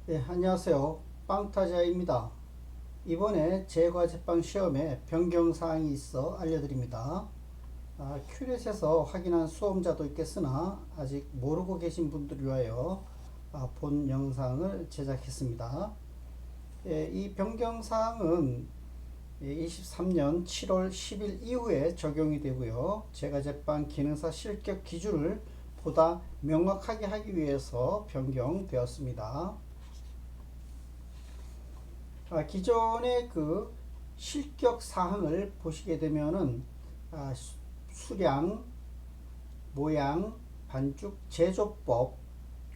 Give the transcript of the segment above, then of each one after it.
네, 안녕하세요. 빵타자입니다. 이번에 제과제빵 시험에 변경사항이 있어 알려드립니다. 큐렛에서 확인한 수험자도 있겠으나 아직 모르고 계신 분들을 위하여 본 영상을 제작했습니다. 이 변경사항은 23년 7월 10일 이후에 적용이 되고요. 제과제빵 기능사 실격 기준을 보다 명확하게 하기 위해서 변경되었습니다. 기존의 그 실격 사항을 보시게 되면은 수량, 모양, 반죽, 제조법,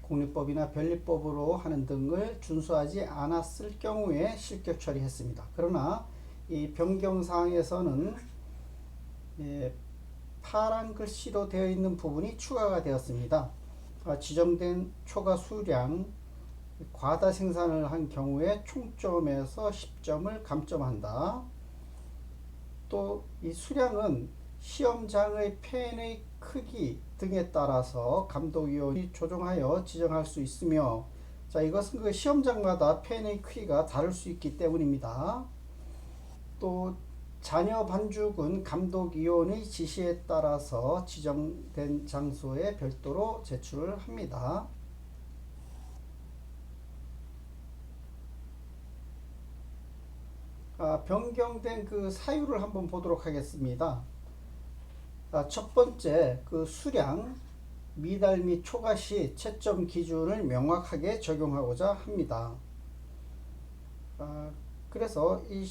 공리법이나 변리법으로 하는 등을 준수하지 않았을 경우에 실격 처리했습니다. 그러나 이 변경사항에서는 파란 글씨로 되어 있는 부분이 추가가 되었습니다. 지정된 초과 수량, 과다 생산을 한 경우에 총점에서 10점을 감점한다. 또 이 수량은 시험장의 펜의 크기 등에 따라서 감독위원이 조정하여 지정할 수 있으며, 이것은 그 시험장마다 펜의 크기가 다를 수 있기 때문입니다. 또 잔여 반죽은 감독위원의 지시에 따라서 지정된 장소에 별도로 제출을 합니다. 변경된 그 사유를 한번 보도록 하겠습니다. 첫 번째, 그 수량, 미달 및 초과 시 채점 기준을 명확하게 적용하고자 합니다. 그래서 이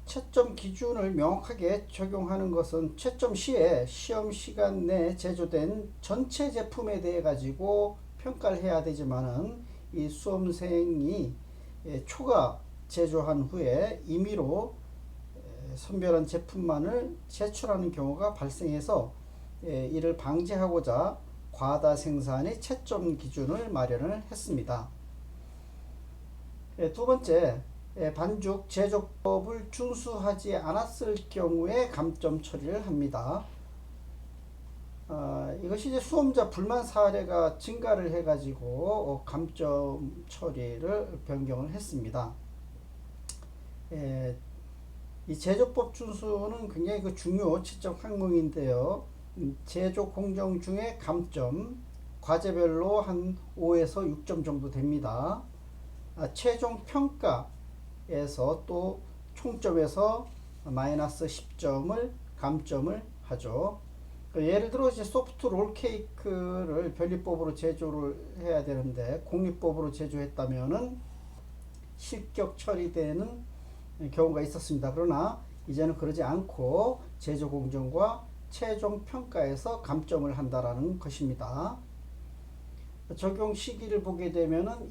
채점 기준을 명확하게 적용하는 것은 채점 시에 시험 시간 내에 제조된 전체 제품에 대해 가지고 평가를 해야 되지만은 이 수험생이 초과 제조한 후에 임의로 선별한 제품만을 제출하는 경우가 발생해서 이를 방지하고자 과다 생산의 채점 기준을 마련을 했습니다. 두 번째, 반죽 제조법을 준수하지 않았을 경우에 감점 처리를 합니다. 이것이 이제 수험자 불만 사례가 증가를 해가지고 감점 처리를 변경을 했습니다. 이 제조법 준수는 굉장히 그 중요 지적 항목인데요. 제조 공정 중에 감점, 과제별로 한 5에서 6점 정도 됩니다. 최종 평가에서 또 총점에서 마이너스 10점을 감점을 하죠. 예를 들어 이제 소프트 롤 케이크를 변리법으로 제조를 해야 되는데 공리법으로 제조했다면은 실격 처리되는 경우가 있었습니다. 그러나 이제는 그러지 않고 제조 공정과 최종 평가에서 감점을 한다라는 것입니다. 적용 시기를 보게 되면은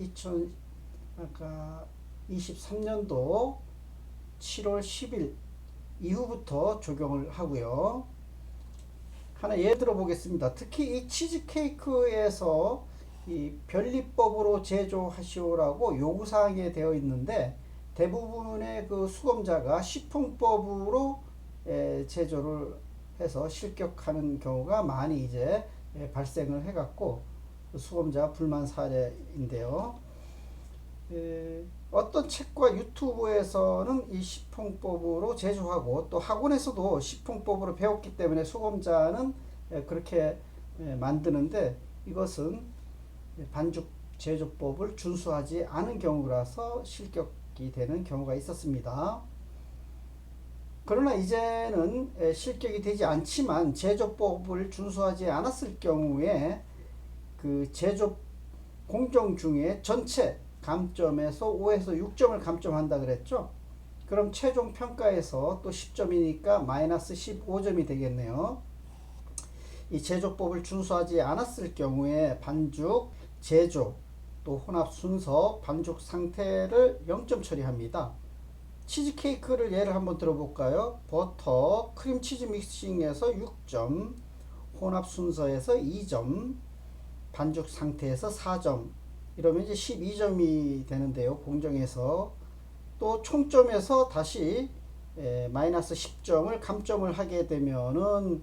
2023년도 7월 10일 이후부터 적용을 하고요. 하나 예를 들어 보겠습니다. 특히 이 치즈케이크에서 이 변리법으로 제조하시오라고 요구사항에 되어 있는데 대부분의 그 수검자가 시풍법으로 제조를 해서 실격하는 경우가 많이 이제 발생을 해갖고 수검자 불만 사례인데요. 어떤 책과 유튜브에서는 이 시풍법으로 제조하고 또 학원에서도 시풍법으로 배웠기 때문에 수검자는 그렇게 만드는데 이것은 반죽 제조법을 준수하지 않은 경우라서 실격이 되는 경우가 있었습니다. 그러나 이제는 실격이 되지 않지만 제조법을 준수하지 않았을 경우에 그 제조 공정 중에 전체 감점에서 5에서 6점을 감점한다 그랬죠. 그럼 최종 평가에서 또 10점이니까 마이너스 15점이 되겠네요. 이 제조법을 준수하지 않았을 경우에 반죽, 제조, 또 혼합 순서, 반죽 상태를 0점 처리합니다. 치즈케이크를 예를 한번 들어볼까요? 버터, 크림치즈 믹싱에서 6점, 혼합 순서에서 2점, 반죽 상태에서 4점, 이러면 이제 12점이 되는데요. 공정에서 또 총점에서 다시 마이너스 10점을 감점을 하게 되면은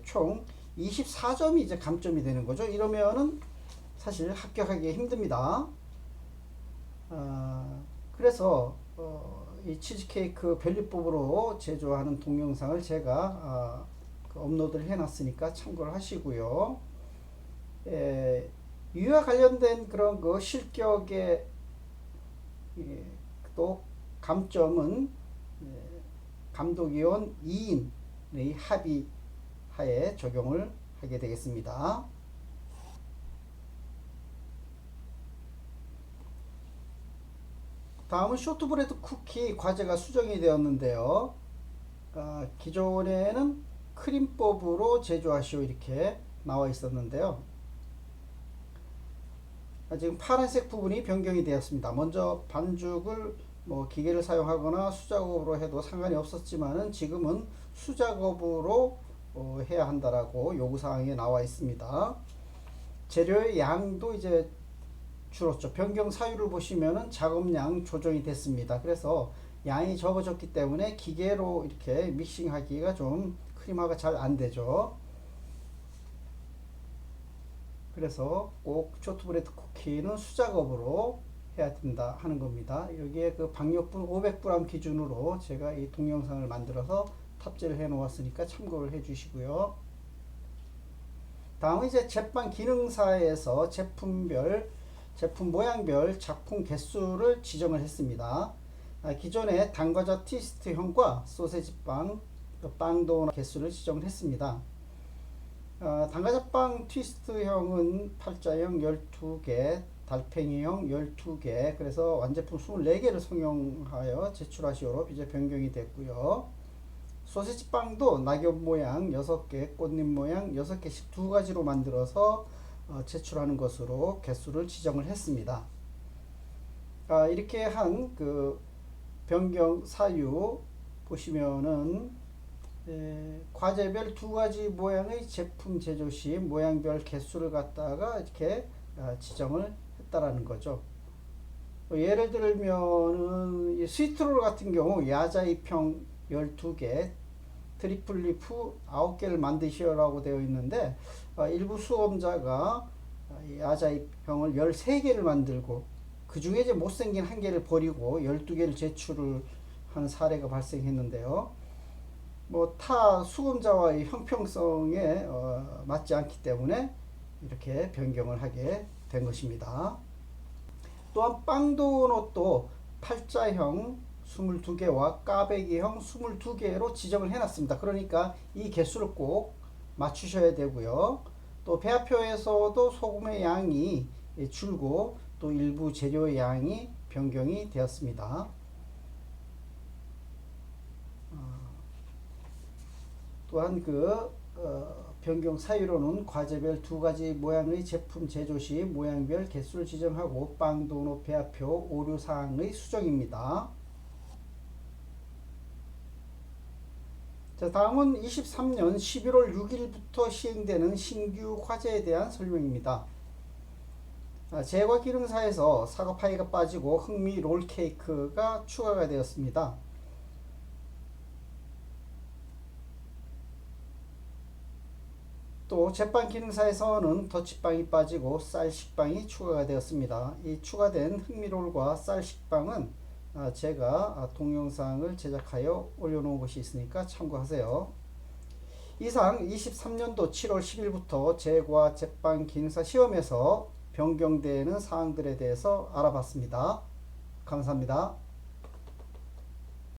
총 24점이 이제 감점이 되는 거죠. 이러면은 사실 합격하기 힘듭니다. 그래서 이 치즈케이크 변리법으로 제조하는 동영상을 제가 업로드를 해놨으니까 참고를 하시고요. 이와 관련된 그런 그 실격의 또 감점은 감독위원 2인의 합의하에 적용을 하게 되겠습니다. 다음은 쇼트브레드 쿠키 과제가 수정이 되었는데요. 기존에는 크림법으로 제조하시오 이렇게 나와 있었는데요. 지금 파란색 부분이 변경이 되었습니다. 먼저 반죽을 기계를 사용하거나 수작업으로 해도 상관이 없었지만은 지금은 수작업으로 해야 한다라고 요구사항에 나와 있습니다. 재료의 양도 이제 줄었죠. 변경 사유를 보시면은 작업량 조정이 됐습니다. 그래서 양이 적어졌기 때문에 기계로 이렇게 믹싱하기가 좀 크림화가 잘 안 되죠. 그래서 꼭 쇼트브레드 쿠키는 수작업으로 해야 된다 하는 겁니다. 여기에 그 박력분 500g 기준으로 제가 이 동영상을 만들어서 탑재를 해 놓았으니까 참고를 해 주시고요. 다음은 이제 제빵 기능사에서 제품 모양별 작품 개수를 지정을 했습니다. 기존의 당과자 트위스트형과 소세지빵, 빵도넛 개수를 지정을 했습니다. 당과자빵 트위스트형은 팔자형 12개, 달팽이형 12개, 그래서 완제품 24개를 성형하여 제출하시오로 이제 변경이 됐고요. 소세지빵도 낙엽 모양 6개, 꽃잎 모양 6개씩 두 가지로 만들어서 제출하는 것으로 개수를 지정을 했습니다. 이렇게 한 그 변경 사유 보시면은 과제별 두 가지 모양의 제품 제조 시 모양별 개수를 갖다가 이렇게 지정을 했다라는 거죠. 예를 들면은 스위트롤 같은 경우 야자잎형 12개, 트리플 리프 9개를 만드시라고 되어 있는데 일부 수험자가 야자잎형을 13개를 만들고 그 중에 이제 못생긴 한 개를 버리고 12개를 제출을 한 사례가 발생했는데요. 타 수험자와의 형평성에 맞지 않기 때문에 이렇게 변경을 하게 된 것입니다. 또한 빵도넛도 팔자형 22개와 까베기형 22개로 지정을 해놨습니다. 그러니까 이 개수를 꼭 맞추셔야 되고요. 또 배합표에서도 소금의 양이 줄고 또 일부 재료의 양이 변경이 되었습니다. 또한 변경 사유로는 과제별 두 가지 모양의 제품 제조 시 모양별 개수를 지정하고 빵도넛 배합표 오류사항의 수정입니다. 자, 다음은 23년 11월 6일부터 시행되는 신규 과제에 대한 설명입니다. 제과 기능사에서 사과 파이가 빠지고 흑미 롤 케이크가 추가가 되었습니다. 또 제빵 기능사에서는 더치빵이 빠지고 쌀식빵이 추가가 되었습니다. 이 추가된 흑미롤과 쌀식빵은 제가 동영상을 제작하여 올려놓은 것이 있으니까 참고하세요. 이상 23년도 7월 10일부터 제과 제빵 기능사 시험에서 변경되는 사항들에 대해서 알아봤습니다. 감사합니다.